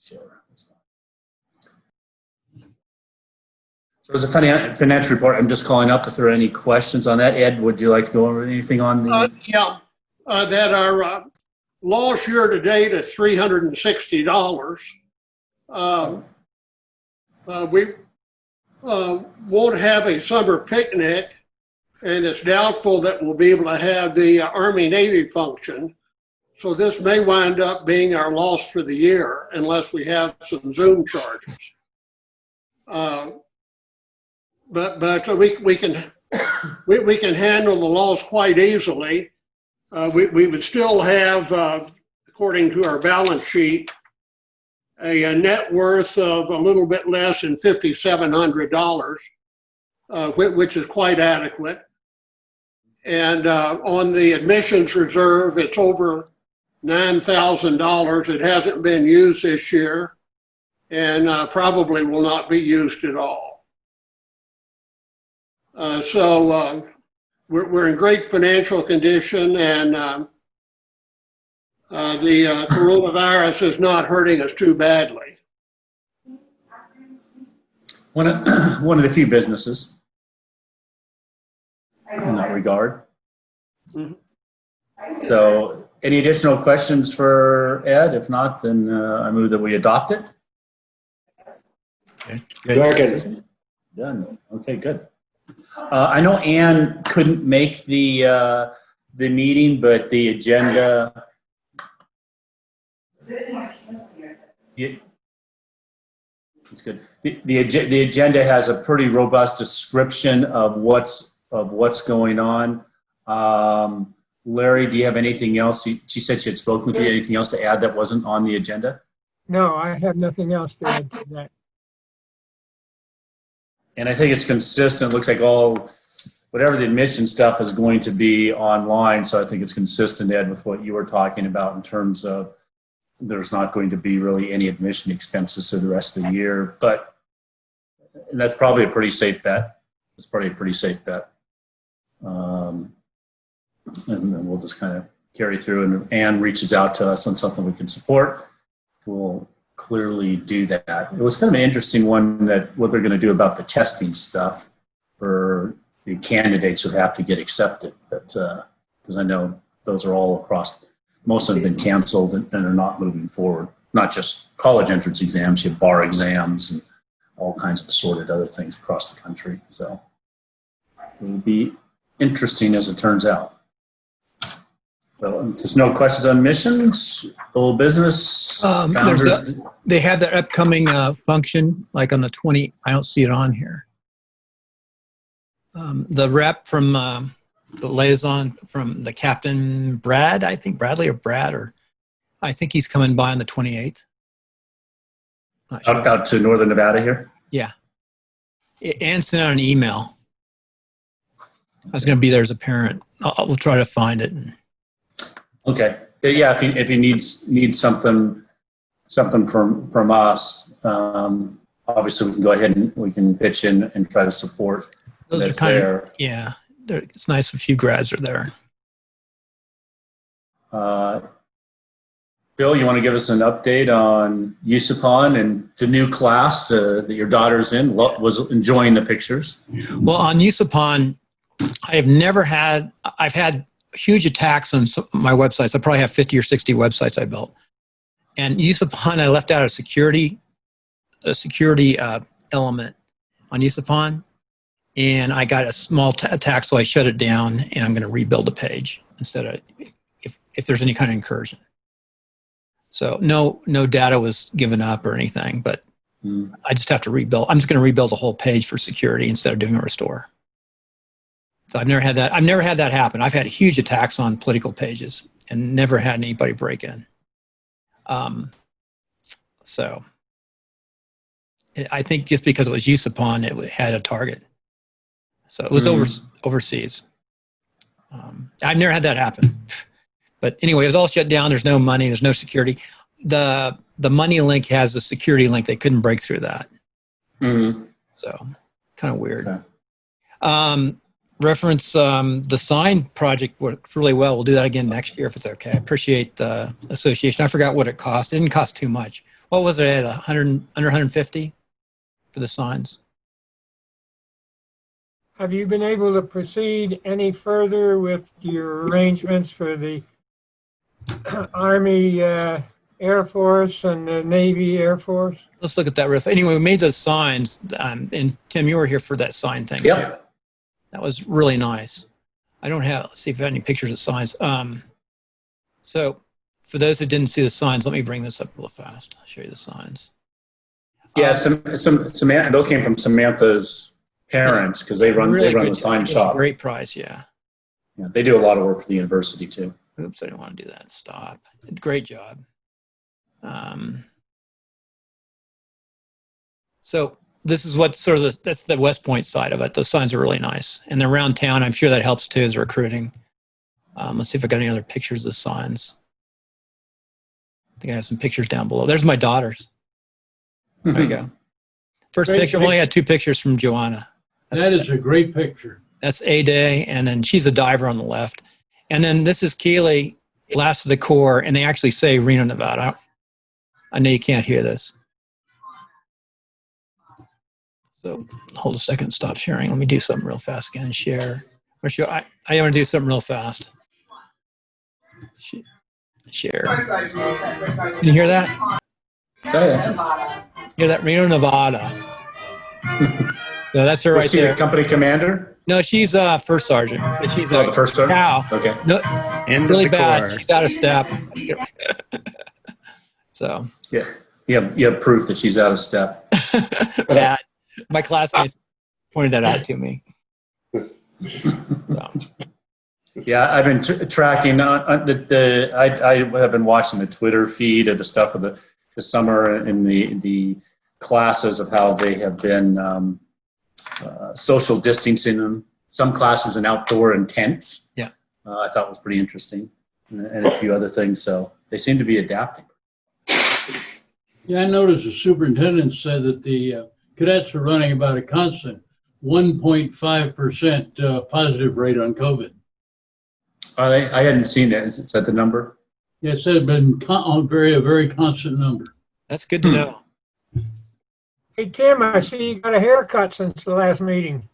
Sure. So as a financial report, I'm just calling up if there are any questions on that. Ed, would you like to go over anything on the? That our loss year to date is $360. We won't have a summer picnic, and it's doubtful that we'll be able to have the Army-Navy function. So this may wind up being our loss for the year unless we have some Zoom charges. But we can handle the loss quite easily. We would still have, according to our balance sheet, a net worth of a little bit less than $5,700, which is quite adequate. And on the admissions reserve, it's over $9,000. It hasn't been used this year and probably will not be used at all. So we're in great financial condition, and the coronavirus is not hurting us too badly. One of the few businesses in that regard. Mm-hmm. So any additional questions for Ed? If not, then I move that we adopt it. Okay. Good. Done. Okay, good. I know Ann couldn't make the meeting, but the agenda. Yeah, that's good. The agenda has a pretty robust description of what's going on. Larry, do you have anything else? She said she had spoken with you. Anything else to add that wasn't on the agenda? No, I have nothing else to add to that. And I think it's consistent. Looks like whatever the admission stuff is going to be online. So I think it's consistent, Ed, with what you were talking about in terms of there's not going to be really any admission expenses for the rest of the year. And that's probably a pretty safe bet. It's probably a pretty safe bet. And then we'll just kind of carry through. And Ann reaches out to us on something we can support. We'll clearly do that. It was kind of an interesting one that what they're going to do about the testing stuff for the candidates who have to get accepted. But because I know those are all across, most of them have been canceled and are not moving forward. Not just college entrance exams, you have bar exams and all kinds of assorted other things across the country. So it will be interesting as it turns out. So if there's no questions on missions, old business, founders. They have that upcoming function, like on the 20th. I don't see it on here. The rep from the liaison from the captain, Brad, I think Bradley or Brad, or I think he's coming by on the 28th. Sure. Out to Northern Nevada here? Yeah. Ann sent out an email. I was going to be there as a parent. We'll try to find it. Okay. Yeah, if he needs something from us, obviously we can go ahead and we can pitch in and try to support. Those that's are kind there. of, yeah. It's nice a few grads are there. Bill, you want to give us an update on USUPON and the new class that your daughter's in? Was enjoying the pictures? Well, on USUPON, I've had huge attacks on my websites. I probably have 50 or 60 websites I built. And USUPON, I left out a security element on USUPON. And I got a small attack, so I shut it down, and I'm going to rebuild the page instead of if there's any kind of incursion. So no data was given up or anything, but I just have to rebuild. I'm just going to rebuild the whole page for security instead of doing a restore. So I've never had that happen. I've had huge attacks on political pages and never had anybody break in. So I think just because it was USUPON, it had a target. So it was overseas. I've never had that happen. But anyway, it was all shut down. There's no money. There's no security. The money link has a security link. They couldn't break through that. Mm-hmm. So kind of weird. Okay. Reference the sign project worked really well. We'll do that again next year if it's okay. I appreciate the association. I forgot what it cost. It didn't cost too much. What was it at 100, under 150 for the signs? Have you been able to proceed any further with your arrangements for the Army, Air Force and the Navy Air Force? Let's look at that riff. Anyway, we made those signs, and Tim, you were here for that sign thing too. Yep. That was really nice. I don't have, let's see if I have any pictures of signs. So for those who didn't see the signs, let me bring this up real fast. I'll show you the signs. Yeah, Samantha, those came from Samantha's parents because they run the sign shop. Great price, yeah. Yeah, they do a lot of work for the university too. Oops, I didn't want to do that. Stop. Great job. So this is what sort of that's the West Point side of it. Those signs are really nice, and they're around town. I'm sure that helps too as recruiting. Let's see if I got any other pictures of the signs. I think I have some pictures down below. There's my daughters. There you go. First Great picture. I've only had 2 pictures from Joanna. That is a great picture. That's A-Day, and then she's a diver on the left. And then this is Keeley, last of the Corps, and they actually say Reno, Nevada. I know you can't hear this. So hold a second, stop sharing. Let me do something real fast again. Share. Or share. I want to do something real fast. Share. Can you hear that? Oh, yeah. Hear that? Reno, Nevada. So that's her Was right she there. the company commander? No, she's first sergeant. But she's Oh, the first sergeant? cow. Okay. No, End really of the bad. Corps. She's out of step. So Yeah. You have proof that she's out of step. bad. My classmates pointed that out to me. So, Yeah, I've been tracking I have been watching the Twitter feed of the stuff of the summer and the classes of how they have been social distancing them. Some classes in outdoor and tents. Yeah. I thought was pretty interesting, and a few other things. So they seem to be adapting. Yeah, I noticed the superintendent said that the cadets are running about a constant 1.5% positive rate on COVID. I hadn't seen that. Is that the number? Yeah, it said been a very constant number. that's good to know. Hey, Tim, I see you got a haircut since the last meeting.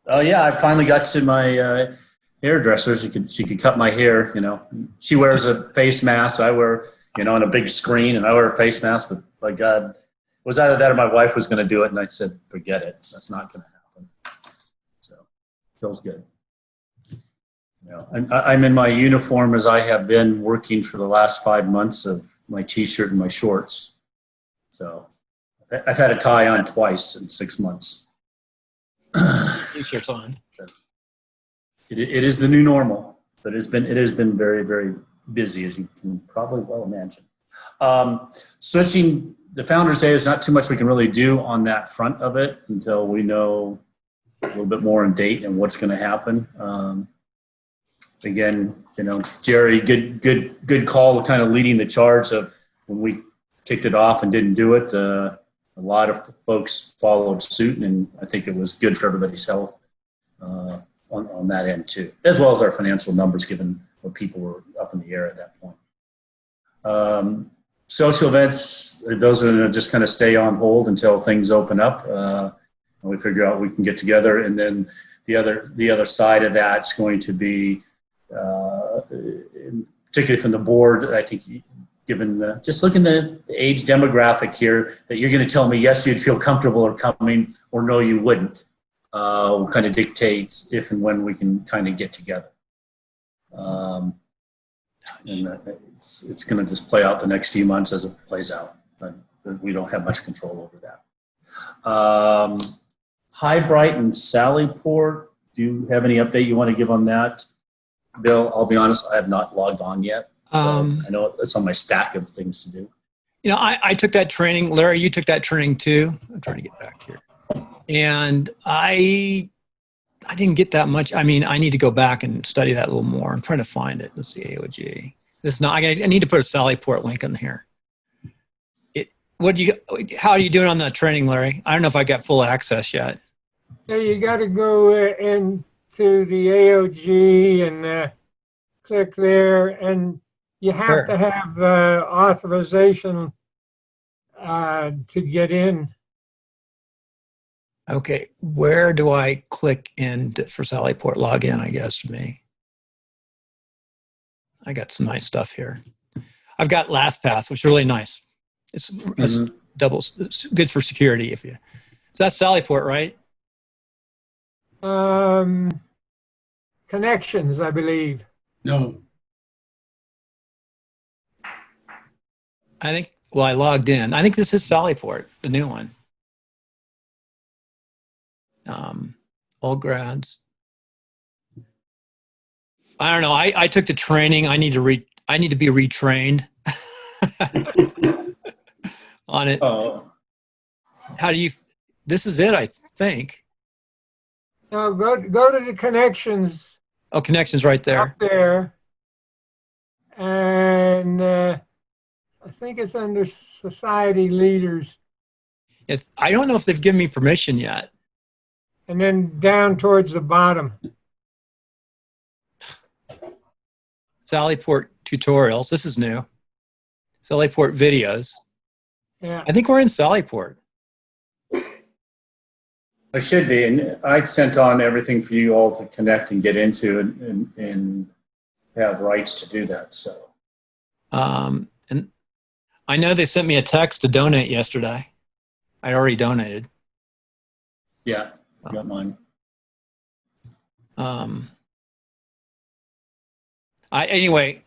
Oh yeah, I finally got to my hairdresser. She could cut my hair. You know, she wears a face mask. I wear, on a big screen, and I wear a face mask. But by God, it was either that or my wife was going to do it, and I said, forget it. That's not going to happen. So feels good. I'm in my uniform as I have been working for the last 5 months of my T-shirt and my shorts. So I've had a tie on twice in 6 months. T-shirts on. It is the new normal, but it has been very, very busy, as you can probably well imagine. Switching the Founders Day, there's not too much we can really do on that front of it until we know a little bit more in date and what's going to happen. Again, Jerry, good call, kind of leading the charge of when we kicked it off and didn't do it. A lot of folks followed suit, and I think it was good for everybody's health on that end too, as well as our financial numbers, given what people were up in the air at that point. Social events, those are going to just kind of stay on hold until things open up and we figure out we can get together. And then the other side of that's going to be, particularly from the board, I think, given just looking at the age demographic here, that you're going to tell me yes, you'd feel comfortable or coming, or no, you wouldn't. Will kind of dictate if and when we can kind of get together. And it's going to just play out the next few months as it plays out. But we don't have much control over that. High Bright and Sallyport, do you have any update you want to give on that? Bill, I'll be honest, I have not logged on yet. So I know it's on my stack of things to do. I took that training. Larry, you took that training too. I'm trying to get back here. And I didn't get that much. I mean, I need to go back and study that a little more. I'm trying to find it. Let's see, AOG. It's not. I need to put a Sallyport link in here. How are you doing on that training, Larry? I don't know if I got full access yet. So you got to go into the AOG and click there, and you have to have authorization to get in. Okay, where do I click in for Sallyport login? I guess for me, I got some nice stuff here. I've got LastPass, which is really nice. It's it's good for security. So that's Sallyport, right? Connections, I believe. No, I think. Well, I logged in. I think this is Sallyport, the new one. All grads. I don't know. I took the training. I need to be retrained on it. Oh, How do you? This is it, I think. Now go to the connections Oh, connections right there. up there, and I think it's under society leaders, I don't know if they've given me permission yet. and then down towards the bottom. Sallyport tutorials. This is new. Sallyport videos. Yeah. I think we're in Sallyport. it should be. And I sent on everything for you all to connect and get into and have rights to do that. So. And I know they sent me a text to donate yesterday. I'd already donated. Yeah, I got mine. Anyway,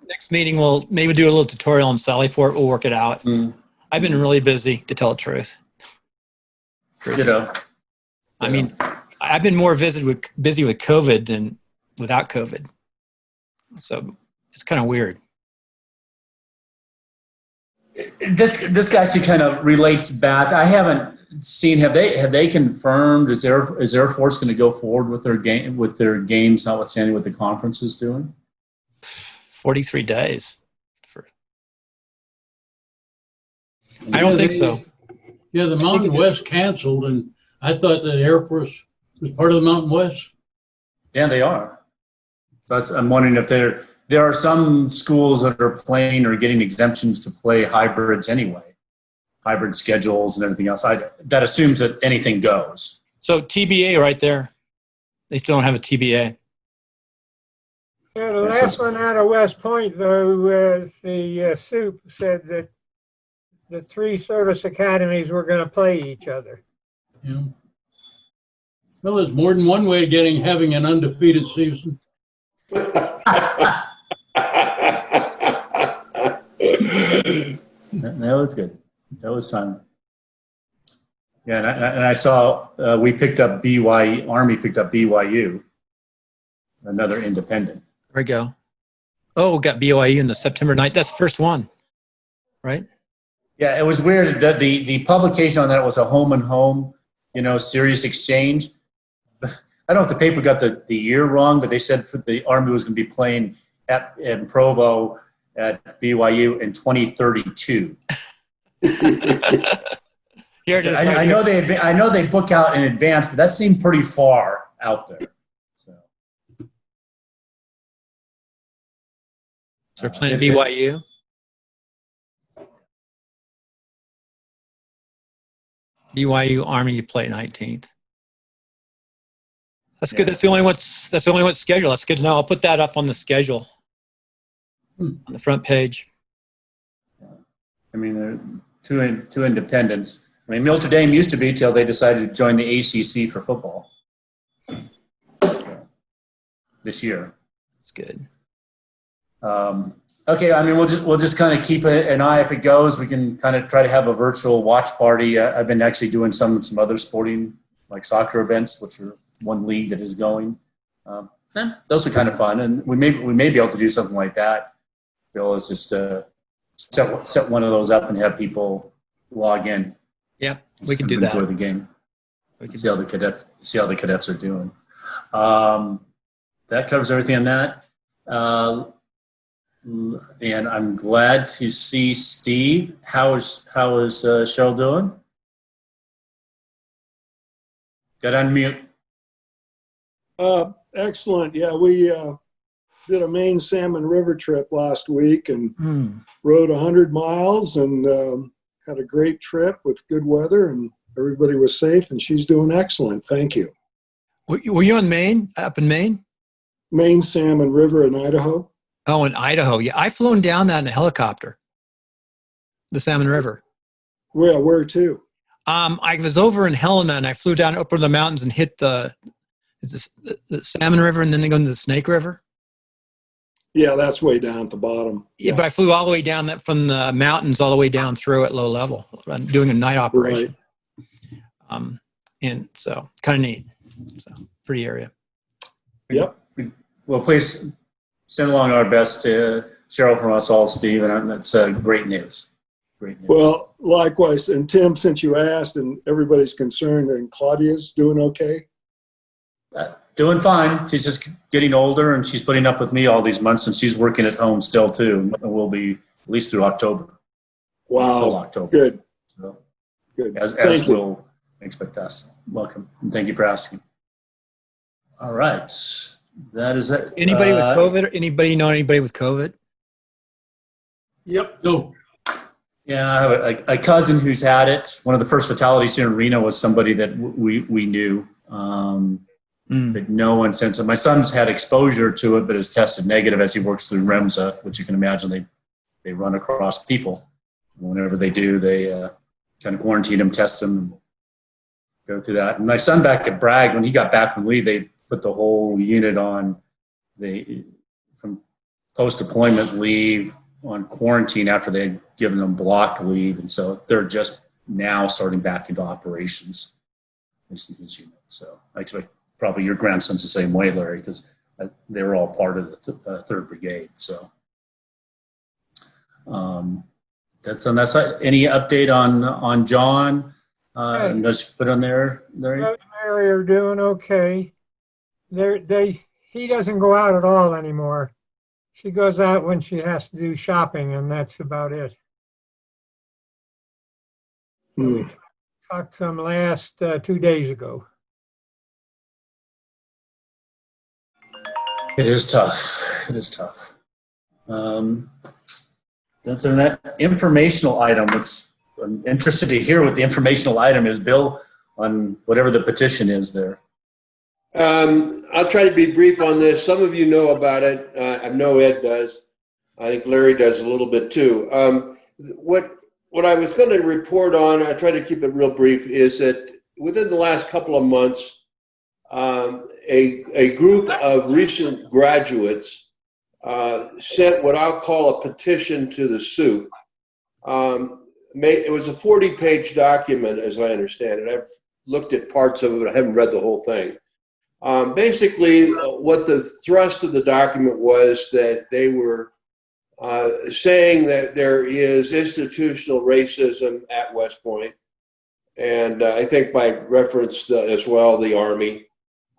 next meeting we'll maybe do a little tutorial on Sallyport. We'll work it out. I've been really busy, to tell the truth. Ditto. I mean, I've been more busy with COVID than without COVID. So it's kind of weird. This guy kind of relates back. I haven't seen. Have they confirmed? Is Air Force going to go forward with their games, notwithstanding what the conference is doing? 43 days. I don't think so. Yeah, the Mountain West canceled, and I thought that Air Force was part of the Mountain West. Yeah, they are. I'm wondering if there are some schools that are playing or getting exemptions to play hybrids anyway, hybrid schedules and everything else. That assumes that anything goes. So TBA right there. They still don't have a TBA. Yeah, the last one out of West Point, though, the soup said that the 3 service academies were going to play each other. Yeah. Well, there's more than one way of having an undefeated season. That was good. That was time. Yeah, and I saw we picked up Army picked up BYU, another independent. There we go. Oh, we got BYU in the September 9th. That's the first one, right? Yeah, it was weird that the publication on that was a home and home, serious exchange. I don't know if the paper got the year wrong, but they said the Army was going to be playing in Provo at BYU in 2032. Here it is. I know they book out in advance, but that seemed pretty far out there. So they're playing BYU. BYU Army play 19th. That's good. That's the only one scheduled. That's good to know. I'll put that up on the schedule on the front page. I mean, they're two independents. I mean, Notre Dame used to be till they decided to join the ACC for football this year. That's good. Okay, I mean, we'll just kind of keep an eye if it goes. We can kind of try to have a virtual watch party. I've been actually doing some other sporting, like soccer events, which are one league that is going. Those are kind of fun, and we may be able to do something like that. Bill is just set one of those up and have people log in. Yep, we can do that. Enjoy the game. See how the cadets are doing. That covers everything on that. And I'm glad to see Steve. How is Cheryl doing? Got to unmute. Excellent. Yeah, we did a Maine Salmon River trip last week and rode 100 miles and had a great trip with good weather, and everybody was safe, and she's doing excellent. Thank you. Were you on Maine, up in Maine? Maine Salmon River in Idaho. Oh, in Idaho. Yeah, I've flown down that in a helicopter, the Salmon River. Well, where to? I was over in Helena, and I flew down up in the mountains and hit the Salmon River, and then they go into the Snake River. Yeah, that's way down at the bottom. Yeah, but I flew all the way down that from the mountains all the way down through at low level, doing a night operation. Right. And so kind of neat. So pretty area. Yep. Well, please send along our best to Cheryl from us all, Steve, and that's great news. Great news. Well, likewise. And Tim, since you asked and everybody's concerned, and Claudia's doing okay? Doing fine. She's just getting older, and she's putting up with me all these months, and she's working at home still too. And will be at least through October. Wow. Until October. Good. So, good. As Thank we'll expect us. Welcome, and thank you for asking. All right, that is it. Anybody with COVID? Anybody know anybody with COVID? Yep. No. Yeah, I have a cousin who's had it. One of the first fatalities here in Reno was somebody that we knew. But no one since. And my son's had exposure to it, but has tested negative as he works through REMSA, which you can imagine they run across people. Whenever they do, they kind of quarantine them, test them, and go through that. And my son back at Bragg, when he got back from leave, they put the whole unit on from post-deployment leave on quarantine after they had given them block leave. And so they're just now starting back into operations, at least in his unit. So I expect probably your grandson's the same way, Larry, because they were all part of the 3rd Brigade. So that's on that side. Any update on John? Let's put on there, Larry. Rose and Mary are doing okay. He doesn't go out at all anymore. She goes out when she has to do shopping, and that's about it. We talked to him last 2 days ago. It is tough. It is tough. That's on that informational item, which I'm interested to hear what the informational item is, Bill, on whatever the petition is there. I'll try to be brief on this. Some of you know about it. I know Ed does. I think Larry does a little bit too. What I was going to report on, I try to keep it real brief, is that within the last couple of months, a group of recent graduates sent what I'll call a petition to the SOUP. It was a 40-page document, as I understand it. I've looked at parts of it, but I haven't read the whole thing. Basically, what the thrust of the document was that they were saying that there is institutional racism at West Point, and I think by reference as well the Army.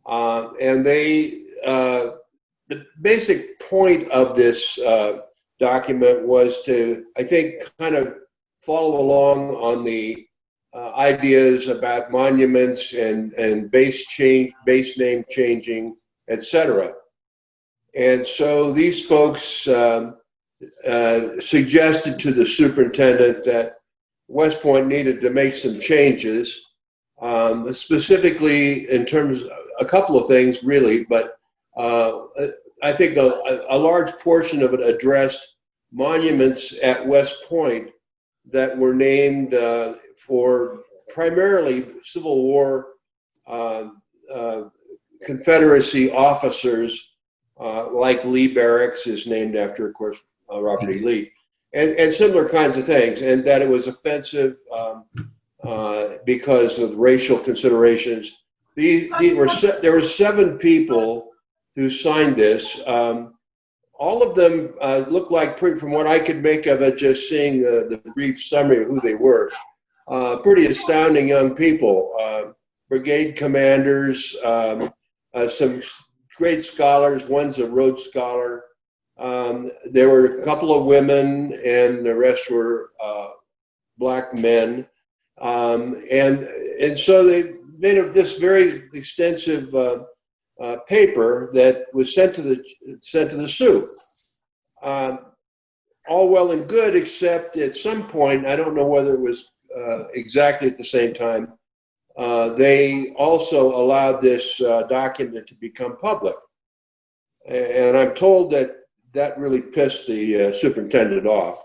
And the basic point of this document was to, I think, kind of follow along on the ideas about monuments and base name changing, etc. And so these folks suggested to the superintendent that West Point needed to make some changes, specifically in terms of a couple of things, really, but I think a large portion of it addressed monuments at West Point that were named for primarily Civil War Confederacy officers, like Lee Barracks is named after, of course, Robert E. Lee, and similar kinds of things, and that it was offensive because of racial considerations. There were 7 people who signed this. All of them looked like, from what I could make of it, just seeing the brief summary of who they were, pretty astounding young people. Brigade commanders, some great scholars. One's a Rhodes Scholar. There were a couple of women, and the rest were black men. And so they made this very extensive paper that was sent to the SOUP. all well and good, except at some point, I don't know whether it was exactly at the same time, they also allowed this document to become public. And I'm told that that really pissed the superintendent off.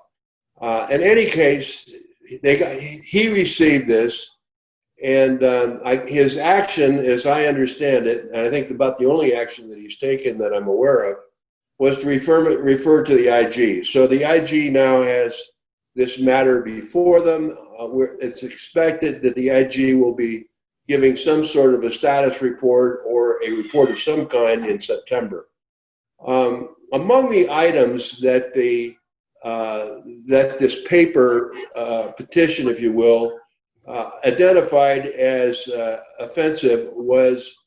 In any case, he received this, and his action, as I understand it, and I think about the only action that he's taken that I'm aware of, was to refer to the IG. So the IG now has this matter before them. It's expected that the IG will be giving some sort of a status report or a report of some kind in September. Among the items that that this paper petition, if you will, identified as offensive was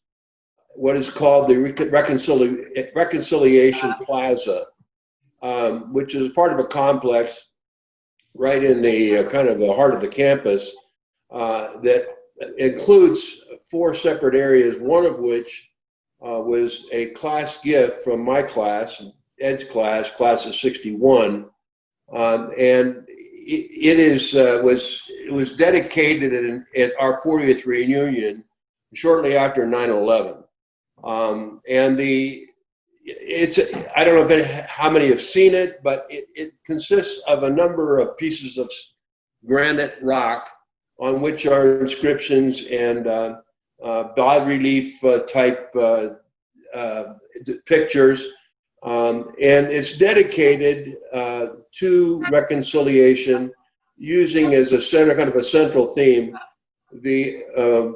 what is called the Reconciliation Plaza, which is part of a complex right in the kind of the heart of the campus that includes 4 separate areas, one of which was a class gift from my class, Ed's class of 61, and it was dedicated at our 40th reunion shortly after 9/11. And I don't know how many have seen it, but it consists of a number of pieces of granite rock on which are inscriptions and bas-relief type pictures. And it's dedicated to reconciliation, using as a kind of a central theme the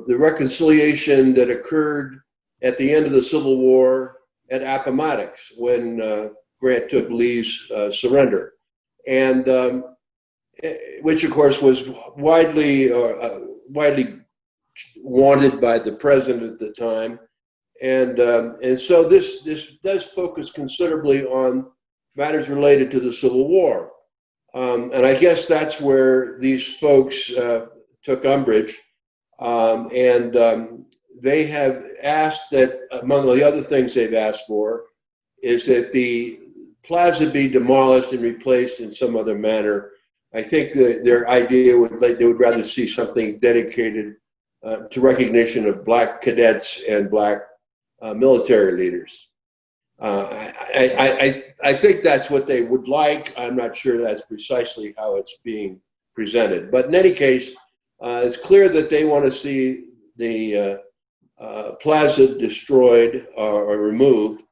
reconciliation that occurred at the end of the Civil War at Appomattox when Grant took Lee's surrender, and which of course was widely wanted by the president at the time, and so this does focus considerably on matters related to the Civil War, and I guess that's where these folks took umbrage, and they have asked that, among the other things they've asked for, is that the plaza be demolished and replaced in some other manner. I think that their idea they would rather see something dedicated to recognition of Black cadets and Black military leaders. I think that's what they would like. I'm not sure that's precisely how it's being presented. But in any case, it's clear that they want to see the plaza destroyed or removed,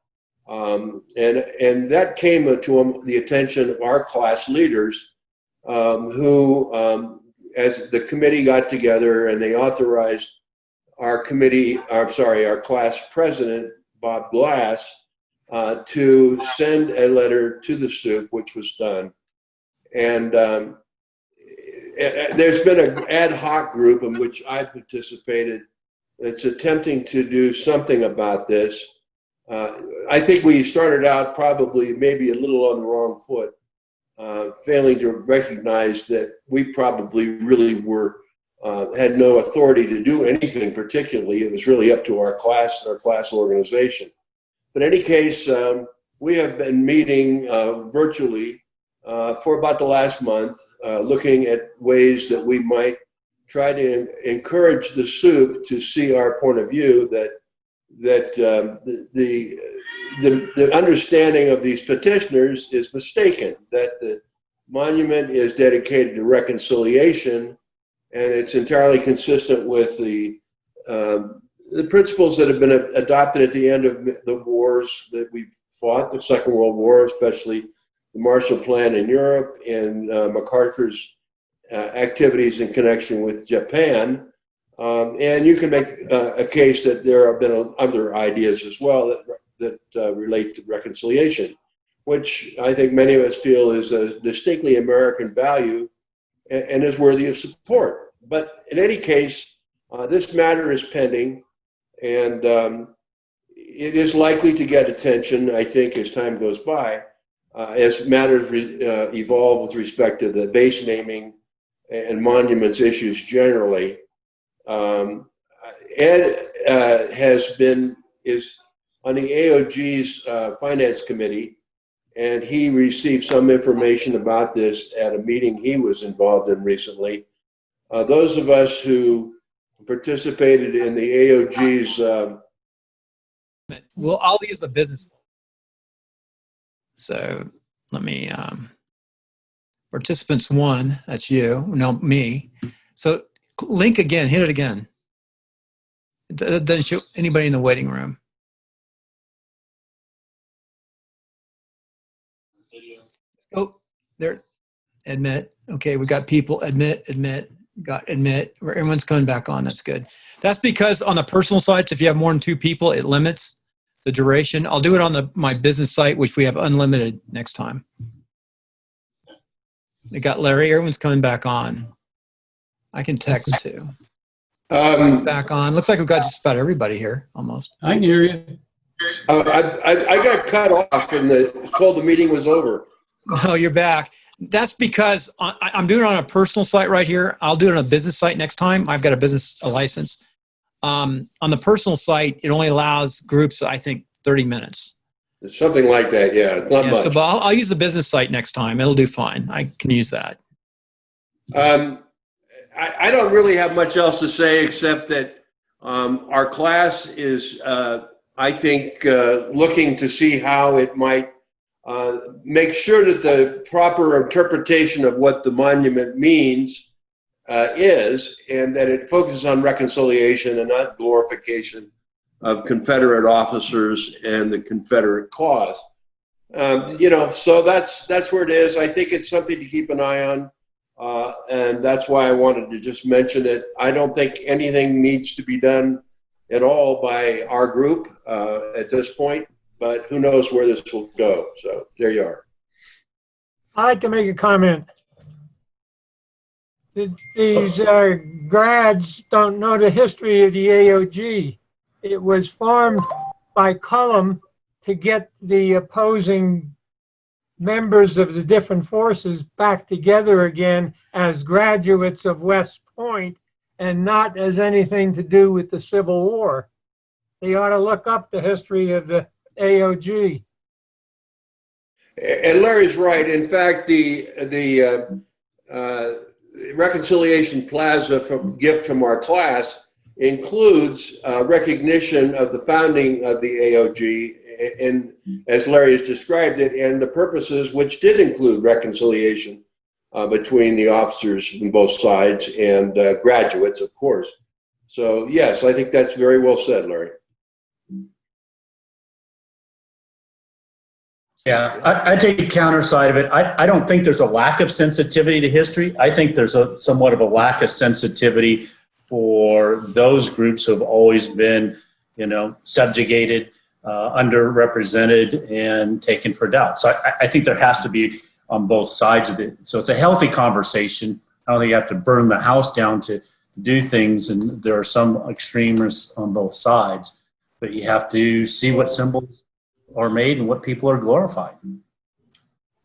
and that came to the attention of our class leaders, who, as the committee got together and they authorized our class president, Bob Glass, to send a letter to the SOUP, which was done, and there's been an ad hoc group in which I participated that's attempting to do something about this. I think we started out probably maybe a little on the wrong foot, failing to recognize that we probably really had no authority to do anything particularly. It was really up to our class and our class organization. But in any case, we have been meeting virtually for about the last month, looking at ways that we might try to encourage the SOUP to see our point of view, that the understanding of these petitioners is mistaken, that the monument is dedicated to reconciliation, and it's entirely consistent with the principles that have been adopted at the end of the wars that we've fought, the Second World War, especially the Marshall Plan in Europe and MacArthur's activities in connection with Japan. And you can make a case that there have been other ideas as well that relate to reconciliation, which I think many of us feel is a distinctly American value and is worthy of support. But in any case, this matter is pending, and it is likely to get attention, I think, as time goes by, as matters evolve with respect to the base naming and monuments issues generally. Ed is on the AOG's finance committee, and he received some information about this at a meeting he was involved in recently. Those of us who participated in the AOG's Well, I'll use the business. So let me, participants 1, that's you, no, me. So link again, hit it again. It doesn't show anybody in the waiting room. Oh, there, admit. Okay, we got people, admit, got admit. Everyone's coming back on, that's good. That's because on the personal sites, if you have more than 2 people, it limits the duration. I'll do it on my business site, which we have unlimited next time. It got Larry, everyone's coming back on. I can text too. Back on. Looks like we've got just about everybody here, almost. I can hear you. I got cut off and told the meeting was over. Oh, you're back. That's because I'm doing it on a personal site right here. I'll do it on a business site next time. I've got a license. On the personal site, it only allows groups, I think, 30 minutes. It's something like that, yeah. It's not much. So, but I'll use the business site next time. It'll do fine. I can use that. I don't really have much else to say except that our class is, I think, looking to see how it might make sure that the proper interpretation of what the monument means is, and that it focuses on reconciliation and not glorification of Confederate officers and the Confederate cause. So that's where it is. I think it's something to keep an eye on. And that's why I wanted to just mention it. I don't think anything needs to be done at all by our group at this point, but who knows where this will go. So there you are. I'd like to make a comment. These grads don't know the history of the AOG. It was formed by Cullum to get the opposing members of the different forces back together again as graduates of West Point and not as anything to do with the Civil War. They ought to look up the history of the AOG. And Larry's right. In fact, the Reconciliation Plaza gift from our class includes recognition of the founding of the AOG, and as Larry has described it, and the purposes which did include reconciliation between the officers on both sides and graduates, of course. So yes, I think that's very well said, Larry. Yeah, I take the counter side of it. I don't think there's a lack of sensitivity to history. I think there's somewhat of a lack of sensitivity for those groups who have always been, subjugated, underrepresented, and taken for doubt. So I think there has to be on both sides of it. So it's a healthy conversation. I don't think you have to burn the house down to do things, and there are some extremists on both sides, but you have to see what symbols are made and what people are glorified.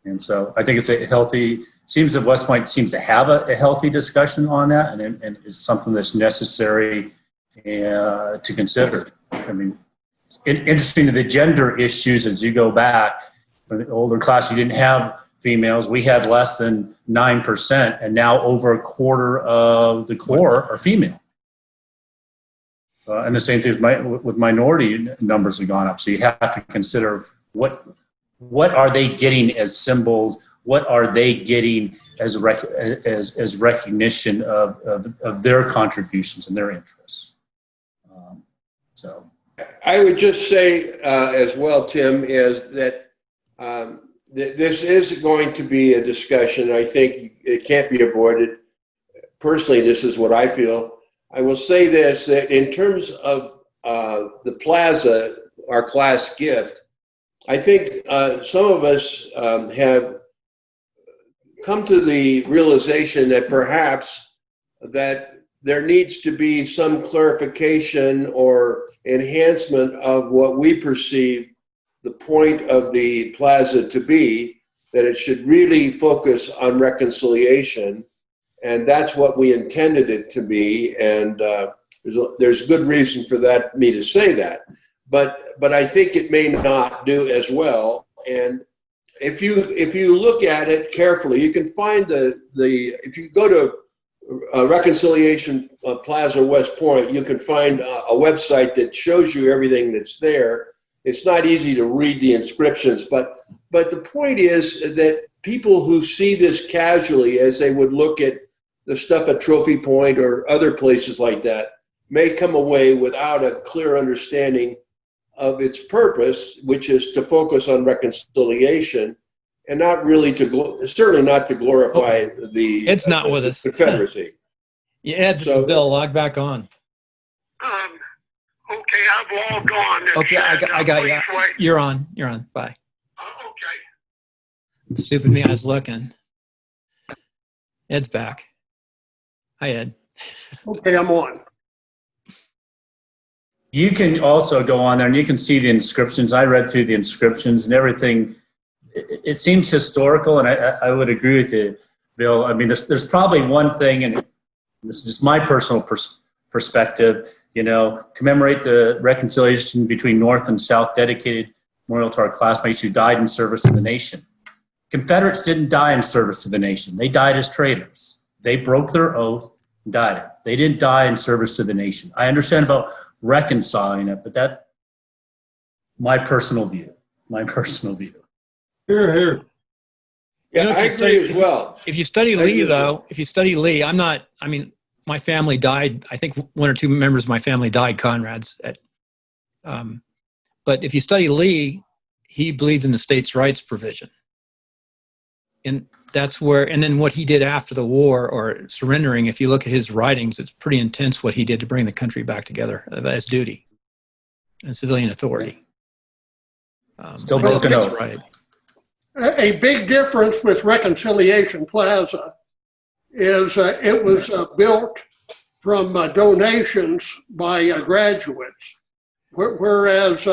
And so I think it's a healthy, seems that West Point seems to have a healthy discussion on that, and it's something that's necessary to consider. I mean, it's interesting to the gender issues as you go back. For the older class, you didn't have females. We had less than 9%, and now over a quarter of the corps are female. And the same thing with minority numbers have gone up. So you have to consider what are they getting as symbols? What are they getting as recognition of their contributions and their interests? So I would just say as well, Tim, is that this is going to be a discussion. I think it can't be avoided. Personally, this is what I feel. I will say this, that in terms of the plaza, our class gift, I think some of us have come to the realization that perhaps that there needs to be some clarification or enhancement of what we perceive the point of the plaza to be, that it should really focus on reconciliation. And that's what we intended it to be. And there's good reason for me to say that. But I think it may not do as well. And if you look at it carefully, you can find if you go to Reconciliation Plaza West Point, you can find a website that shows you everything that's there. It's not easy to read the inscriptions, but the point is that people who see this casually, as they would look at the stuff at Trophy Point or other places like that, may come away without a clear understanding of its purpose, which is to focus on reconciliation and not really certainly not to glorify the Ed's not with us. Confederacy. Yeah, Ed, this is Bill. Log back on. Okay, I've logged on. Okay, I got you. You're on. Bye. Okay. Stupid me, I was looking. Ed's back. Hi, Ed. Okay, I'm on. You can also go on there and you can see the inscriptions. I read through the inscriptions and everything. It seems historical, and I would agree with you, Bill. I mean, there's probably one thing, and this is just my personal perspective, commemorate the reconciliation between North and South, dedicated memorial to our classmates who died in service to the nation. Confederates didn't die in service to the nation. They died as traitors. They broke their oath and died. They didn't die in service to the nation. I understand about reconciling it, but that's my personal view. Here, here. Yeah, I agree as well. If you study Lee, my family died. I think one or two members of my family died Conrads. But if you study Lee, he believed in the states' rights provision. And that's where, and then what he did after the war or surrendering, if you look at his writings, it's pretty intense what he did to bring the country back together as duty and civilian authority. Still broken oath. Right. A big difference with Reconciliation Plaza is it was built from donations by graduates, whereas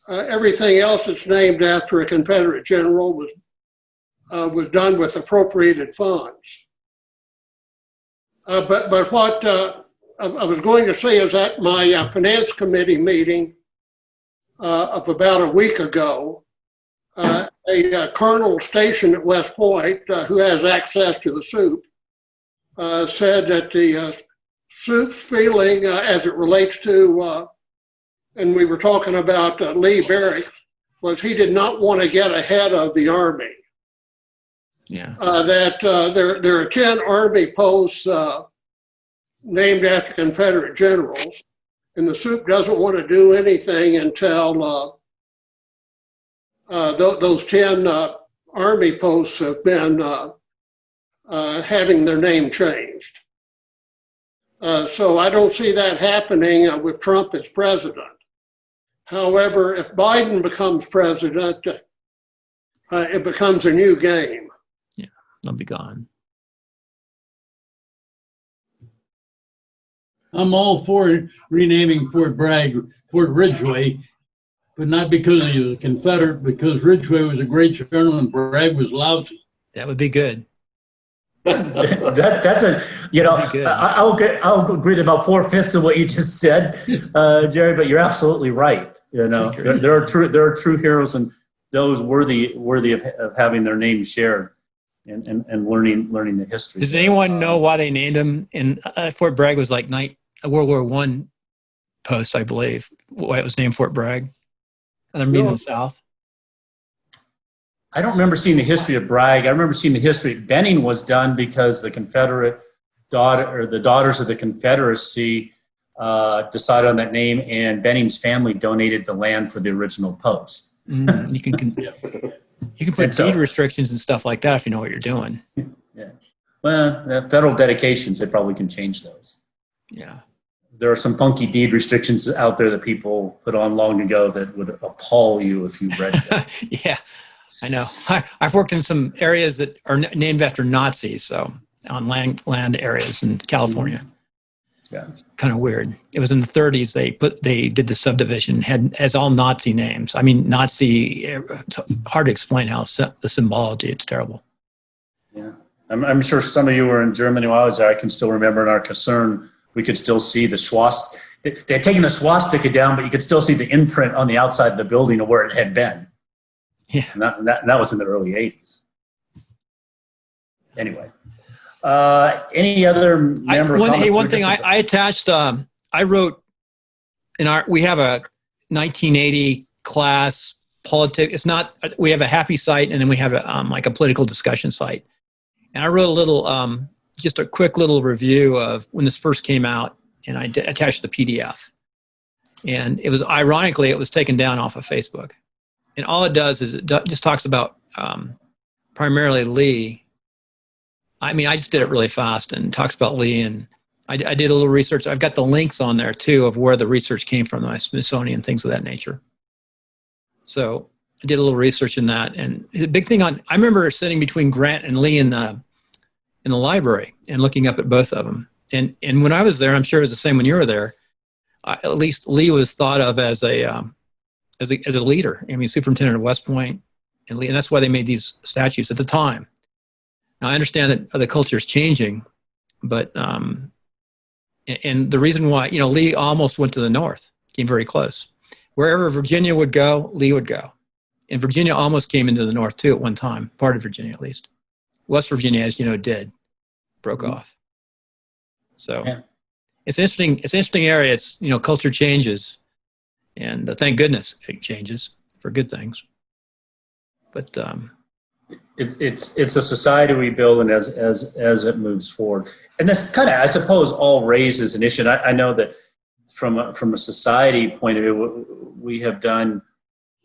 everything else that's named after a Confederate general was done with appropriated funds. But what I was going to say is at my finance committee meeting of about a week ago, a colonel stationed at West Point who has access to the soup said that the soup's feeling as it relates to, and we were talking about Lee Barracks, was he did not want to get ahead of the Army. Yeah. That there are 10 Army posts named after Confederate generals, and the soup doesn't want to do anything until those 10 Army posts have been having their name changed. So I don't see that happening with Trump as president. However, if Biden becomes president, it becomes a new game. Yeah, they'll be gone. I'm all for renaming Fort Bragg Fort Ridgeway, but not because he was a Confederate, because Ridgeway was a great general and Bragg was lousy. That would be good. That's a, I'll agree with about 4/5 of what you just said, Jerry, but you're absolutely right. There are true heroes and those worthy of having their names shared and learning the history. Does anyone know why they named him? And Fort Bragg was like a World War I post, I believe. Why it was named Fort Bragg? Another meeting in the South. I don't remember seeing the history of Bragg. I remember seeing the history. Benning was done because the Confederate the daughters of the Confederacy decided on that name, and Benning's family donated the land for the original post. You can put deed restrictions and stuff like that if you know what you're doing. Yeah. Well, federal dedications, they probably can change those. Yeah. There are some funky deed restrictions out there that people put on long ago that would appall you if you read them. Yeah, I know. I've worked in some areas that are named after Nazis, so on land areas in California. Yeah, it's kind of weird. It was in the 30s. They did the subdivision has all Nazi names. I mean, Nazi. It's hard to explain how the symbology. It's terrible. Yeah, I'm sure some of you were in Germany while I was there. I can still remember in our concern. We could still see the swastika. They had taken the swastika down, but you could still see the imprint on the outside of the building of where it had been. Yeah. And that was in the early 80s. Anyway, any other member comments? One thing I attached, I wrote we have a 1980 class politics. It's not, we have a happy site and then we have like a political discussion site. And I wrote a little, just a quick little review of when this first came out, and I attached the PDF. And it was, ironically, it was taken down off of Facebook. And all it does is it just talks about primarily Lee. I mean, I just did it really fast and talks about Lee, and I did a little research. I've got the links on there too of where the research came from, the Smithsonian, things of that nature. So I did a little research in that, and the big thing I remember sitting between Grant and Lee in the library and looking up at both of them. And when I was there, I'm sure it was the same when you were there. At least Lee was thought of as a leader. I mean, superintendent of West Point, and that's why they made these statutes at the time. Now I understand that the culture is changing, but and the reason why, Lee almost went to the north, came very close. Wherever Virginia would go, Lee would go. And Virginia almost came into the north too at one time, part of Virginia at least. West Virginia, as you know, broke off. So yeah. It's an interesting area. It's, culture changes, and thank goodness it changes for good things. But it's a society we build, and as it moves forward, and this kind of, I suppose, all raises an issue. And I know that from a society point of view, we have done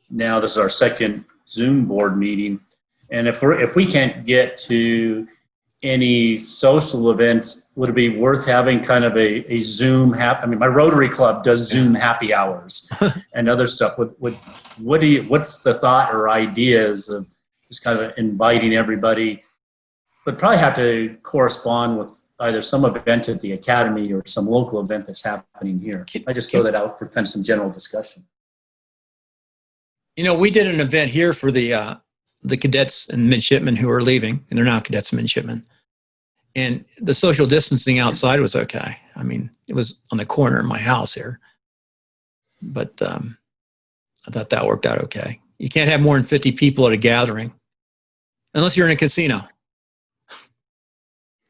now. This is our second Zoom board meeting, and if we can't get to any social events, would it be worth having kind of a Zoom I mean, my Rotary Club does Zoom happy hours and other stuff. What's the thought or ideas of just kind of inviting everybody, but probably have to correspond with either some event at the academy or some local event that's happening here. I just throw that out for kind of some general discussion. We did an event here for the cadets and midshipmen who are leaving, and they're now cadets and midshipmen. And the social distancing outside was okay. I mean, it was on the corner of my house here. But I thought that worked out okay. You can't have more than 50 people at a gathering unless you're in a casino.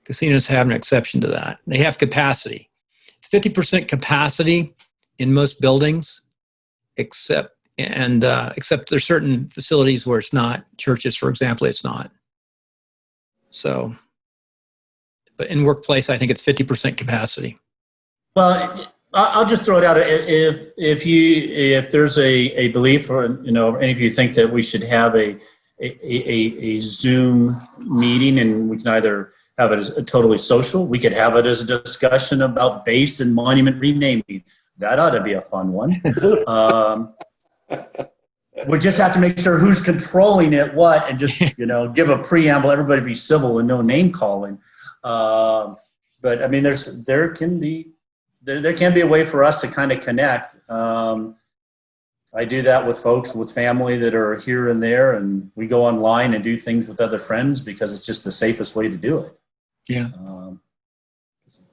Casinos have an exception to that. They have capacity. It's 50% capacity in most buildings, except there's certain facilities where it's not. Churches, for example, it's not. So, but in workplace, I think it's 50% capacity. Well, I'll just throw it out. If there's a belief, or any of you think that we should have a Zoom meeting, and we can either have it as a totally social, we could have it as a discussion about base and monument renaming. That ought to be a fun one. We just have to make sure who's controlling it, what, and just give a preamble. Everybody be civil and no name calling. But I mean, there can be a way for us to kind of connect. I do that with folks, with family that are here and there, and we go online and do things with other friends because it's just the safest way to do it. Yeah.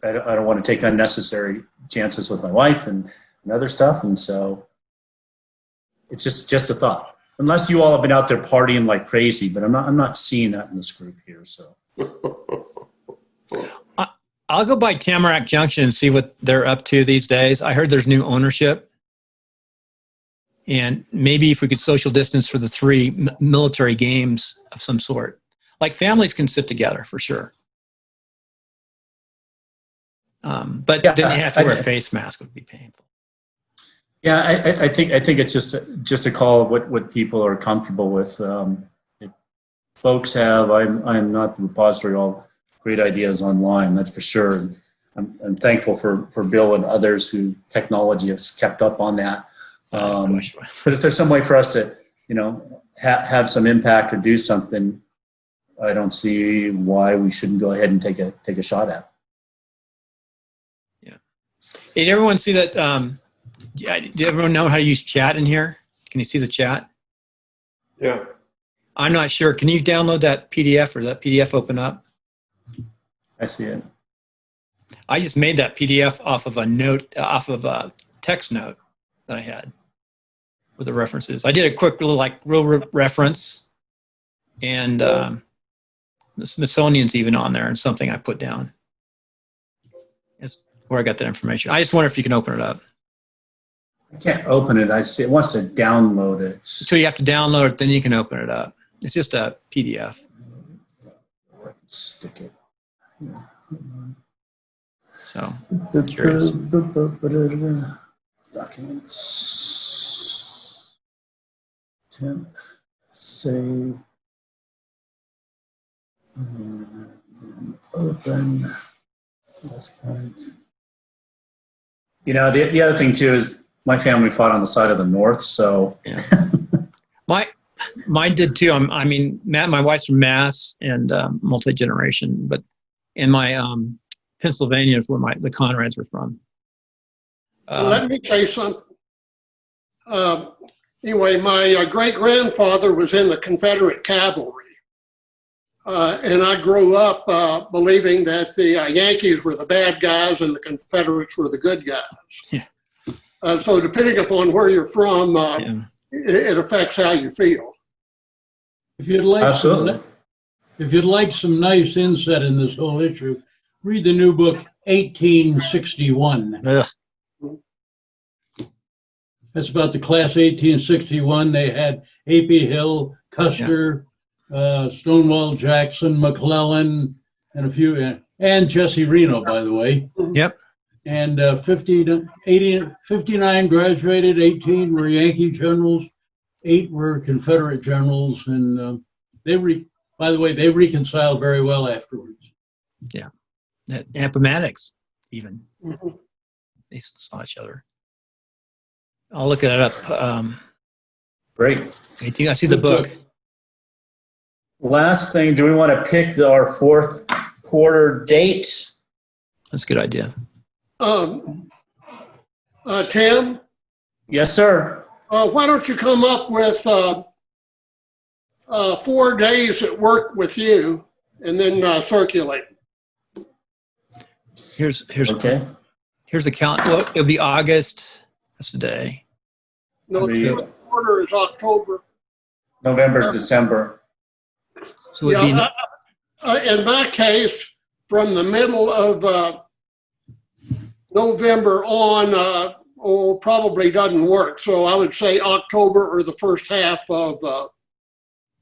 I don't want to take unnecessary chances with my wife and other stuff, and so it's just a thought. Unless you all have been out there partying like crazy, but I'm not seeing that in this group here. So I'll go by Tamarack Junction and see what they're up to these days. I heard there's new ownership, and maybe if we could social distance for the 3 military games of some sort, like families can sit together for sure. But then you have to wear a face mask. Would be painful. Yeah, I think it's just a call of what people are comfortable with. If folks have, I'm not the repository of all great ideas online, that's for sure. I'm thankful for Bill and others who technology has kept up on that. But if there's some way for us to, have some impact or do something, I don't see why we shouldn't go ahead and take a shot at it. Yeah. Did everyone see that? Did everyone know how to use chat in here? Can you see the chat? Yeah. I'm not sure. Can you download that PDF, or does that PDF open up? I see it. I just made that PDF off of a text note that I had. with the references. I did a quick little reference, and the Smithsonian's even on there, and something I put down. It's where I got that information. I just wonder if you can open it up. I can't open it. I see it wants to download it. So you have to download it, then you can open it up. It's just a PDF. Stick it. So curious. Documents. Temp. Save. Open. Last point. You know, the other thing too is my family fought on the side of the North, so. Yeah. Mine did too. I mean, my wife's from Mass and multi-generation, but in my Pennsylvania is where the Conrads were from. Let me say something. Anyway, my great-grandfather was in the Confederate cavalry. And I grew up believing that the Yankees were the bad guys and the Confederates were the good guys. Yeah. So depending upon where you're from, it affects how you feel. If you'd like Absolutely. if you'd like some nice insight in this whole issue, read the new book 1861. Ugh. That's about the class 1861. They had A.P. Hill, Custer, Stonewall Jackson, McClellan, and a few, and Jesse Reno, by the way. Yep. And 59 graduated, 18 were Yankee generals, 8 were Confederate generals, and by the way, they reconciled very well afterwards. Yeah. At Appomattox, even. Mm-hmm. They saw each other. I'll look it up. Great. I see the book. Last thing, do we want to pick our fourth quarter date? That's a good idea. Tim, Yes, sir. why don't you come up with 4 days that work with you and then circulate? Here's Okay. Here's the count. Well, it'll be August. That's the day. No, the fourth quarter is October. November, December. So it'd be In my case, from the middle of November on, probably doesn't work. So I would say October or the first half of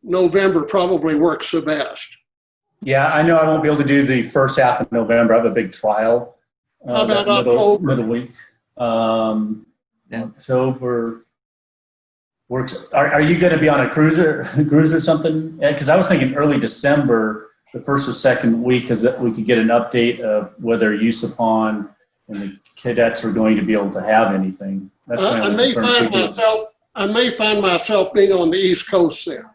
November probably works the best. Yeah, I know I won't be able to do the first half of November. I have a big trial. How about that October? middle week. October works. Are you going to be on a cruise or something? Because I was thinking early December, the first or second week, because we could get an update of whether USUPON and the cadets are going to be able to have anything. That's my I only may concern. find myself being on the East Coast there.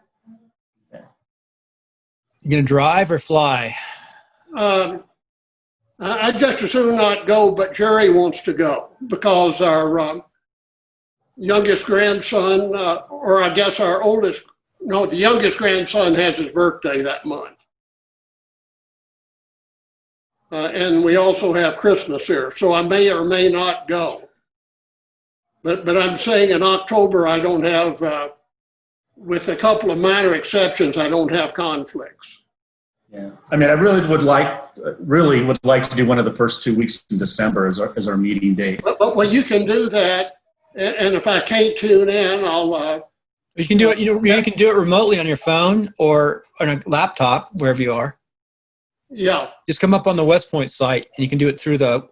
You gonna drive or fly? I'd just as soon not go, but Jerry wants to go because our youngest grandson, or I guess our oldest, no, the youngest grandson has his birthday that month. And we also have Christmas here, so I may or may not go. But I'm saying in October, I don't have, with a couple of minor exceptions, I don't have conflicts. Yeah, I mean, I really would like to do one of the first 2 weeks in December as our meeting date. But well, you can do that, and if I can't tune in, I'll. You can do it. You can do it remotely on your phone or on a laptop, wherever you are. Yeah. Just come up on the West Point site, and you can do it through through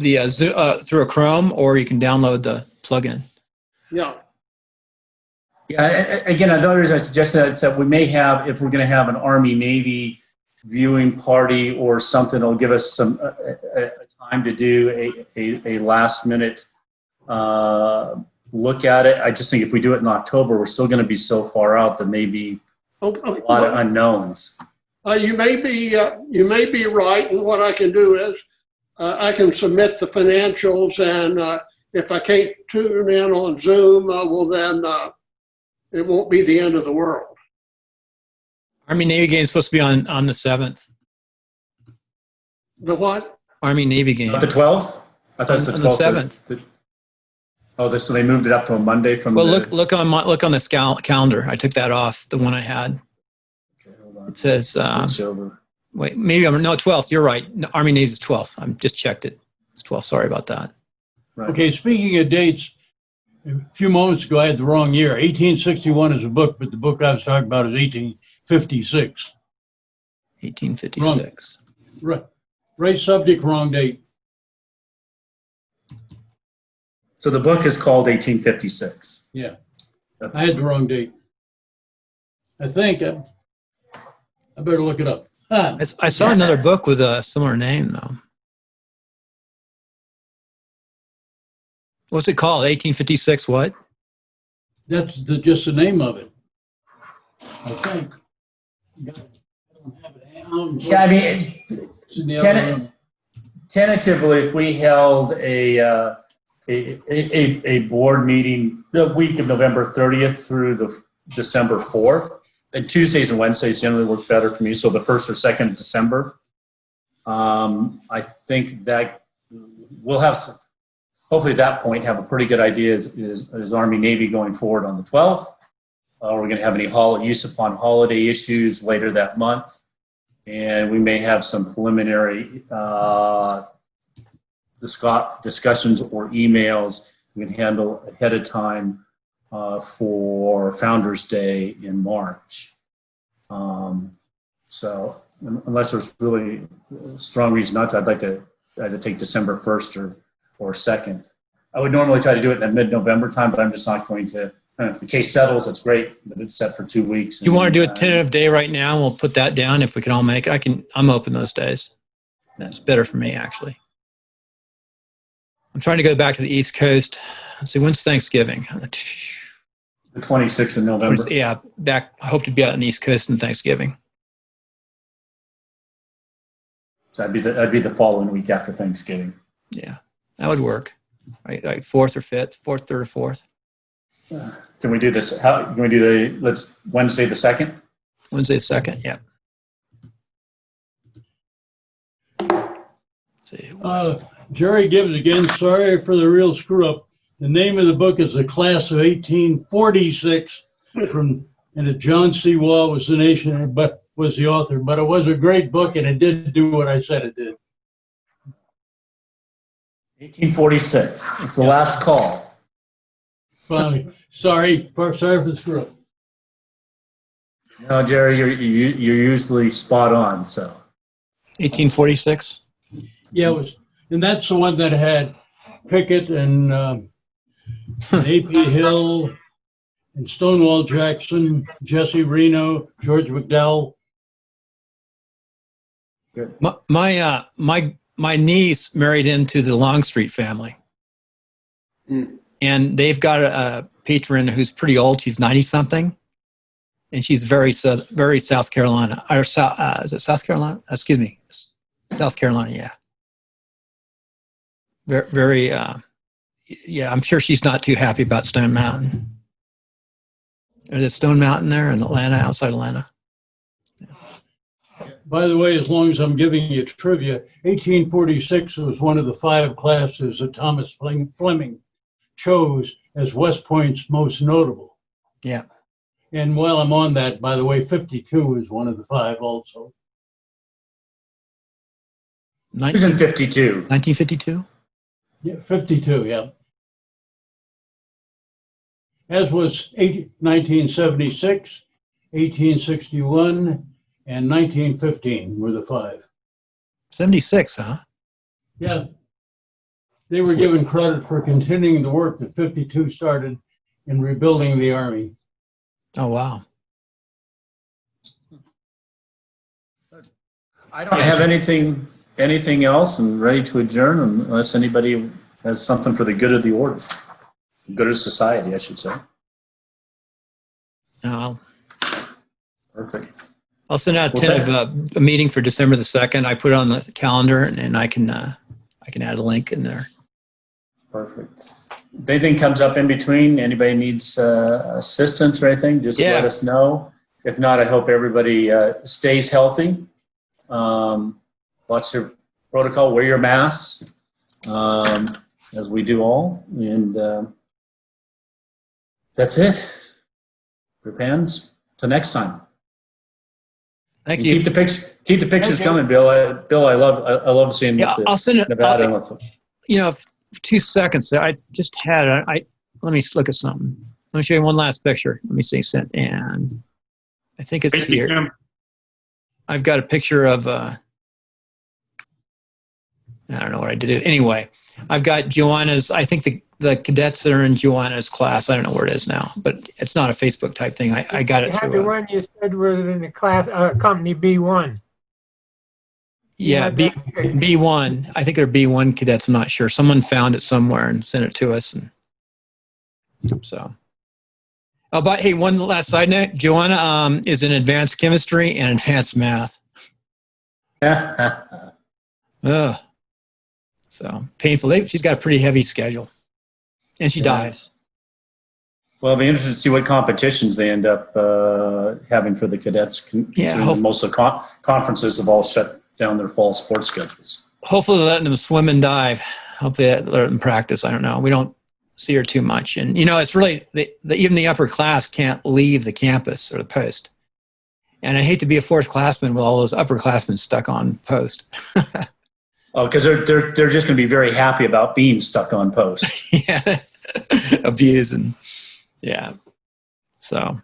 a Chrome, or you can download the plugin. Yeah. Yeah, again, another reason I suggested that is that we may have, if we're going to have an Army-Navy viewing party or something, it'll give us some time to do a last-minute look at it. I just think if we do it in October, we're still going to be so far out that maybe a lot of unknowns. You may be right, and what I can do is I can submit the financials, and if I can't tune in on Zoom, well then it won't be the end of the world. Army-Navy game is supposed to be on the 7th. The what? Army-Navy game. Not the 12th? I thought it was the 12th. On the 7th. Oh, so they moved it up to a Monday from Well, the. look on the calendar. I took that off, the one I had. Okay, hold on. It says, Switch over. wait, maybe I'm, no, 12th. You're right. No, Army Navy's is 12th. I just checked it. It's 12th. Sorry about that. Right. Okay, speaking of dates, a few moments ago, I had the wrong year. 1861 is a book, but the book I was talking about is 1856. 1856. Right subject, wrong date. So the book is called 1856. Yeah, Okay. I had the wrong date. I think I better look it up. Ah, I saw another book with a similar name, though. What's it called? 1856 what? that's just the name of it. I think. I don't have it. Yeah, I mean, It's in the other Tenant- room. tentatively, if we held a board meeting the week of November 30th through the December 4th, and Tuesdays and Wednesdays generally work better for me. So the 1st or 2nd of December, I think that we'll have some, hopefully at that point have a pretty good idea is Army Navy going forward on the 12th. Are we going to have any use upon holiday issues later that month? And we may have some preliminary discussions or emails we can handle ahead of time for Founders Day in March. So unless there's really a strong reason not to, I'd like to either take December 1st or 2nd. I would normally try to do it in the mid-November time, but I'm just not going to. If the case settles, that's great, but it's set for 2 weeks. You want to do a tentative day right now, and we'll put that down if we can all make it. I'm open those days. That's better for me, actually. I'm trying to go back to the East Coast. Let's see, when's Thanksgiving? The 26th of November. Yeah, back. I hope to be out on the East Coast on Thanksgiving. So that'd be the following week after Thanksgiving. Yeah, that would work. Right, 4th or 5th, 4th, 3rd or 4th. Can we do this? How can we do let's Wednesday the 2nd? Wednesday the 2nd, yeah. Let's see. Jerry Gibbs again. Sorry for the real screw up. The name of the book is The Class of 1846 and John C. Wall was the author, but it was a great book and it did do what I said it did. 1846. It's the last call. Finally, sorry for the screw up. No, Jerry, you're usually spot on. So 1846. Yeah, it was, and that's the one that had Pickett and A.P. Hill and Stonewall Jackson, Jesse Reno, George McDowell. good. My niece married into the Longstreet family. And they've got a patron who's pretty old. She's 90 something. And she's very South Carolina. Or is it South Carolina? Excuse me. South Carolina, yeah. Very, yeah, I'm sure she's not too happy about Stone Mountain. Is it Stone Mountain there in Atlanta, outside Atlanta? By the way, as long as I'm giving you trivia, 1846 was one of the 5 classes that Thomas Fleming chose as West Point's most notable. Yeah. And while I'm on that, by the way, 52 is one of the 5 also. Who's in 52? 1952? Yeah, 52, yeah. As was 1976, 1861, and 1915 were the 5. 76, huh? Yeah. They were given credit for continuing the work that 52 started in rebuilding the Army. Oh, wow. I don't have anything else. I'm ready to adjourn unless anybody has something for the good of the order. Good of society, I should say. No, Perfect. I'll send out Well, a meeting for December the 2nd. I put it on the calendar and I can add a link in there. Perfect. If anything comes up in between, anybody needs assistance or anything, just Yeah. let us know. If not, I hope everybody stays healthy. Watch your protocol, wear your masks, as we do all. And That's it. Group hands. Till next time. Thank And you. Keep the pictures Okay. coming, Bill. I love seeing Yeah, the I'll send it. Nevada. With them. 2 seconds. I just had it. Let me look at something. Let me show you one last picture. Let me see. Sent, and I think it's here. I've got a picture of. I don't know what I did. Anyway, I've got Joanna's. I think the cadets that are in Joanna's class. I don't know where it is now, but it's not a Facebook type thing. I got it You had through. the one you said was in the class, company B1. Yeah, had that picture. B1. I think they're B1 cadets. I'm not sure. Someone found it somewhere and sent it to us, and so. Oh, but hey, one last side note: Joanna is in advanced chemistry and advanced math. Ugh. So painful. She's got a pretty heavy schedule, and she dives. Well, I'll be interested to see what competitions they end up having for the cadets. Considering most of the conferences have all shut down their fall sports schedules. Hopefully, they're letting them swim and dive. Hopefully, they let them practice. I don't know. We don't see her too much, and it's really even the upper class can't leave the campus or the post. And I hate to be a fourth classman with all those upperclassmen stuck on post. Oh, because they're just going to be very happy about being stuck on post. Yeah, abuse and yeah. So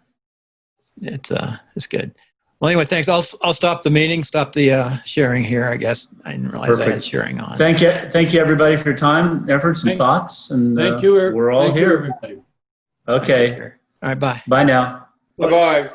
it's good. Well, anyway, thanks. I'll stop the meeting. Stop the sharing here. I guess I didn't realize I had sharing on. Thank you, everybody, for your time, efforts, and thoughts. And Thank you. We're all Thank here. you, everybody. Okay. All right. Bye. Bye now. Bye-bye.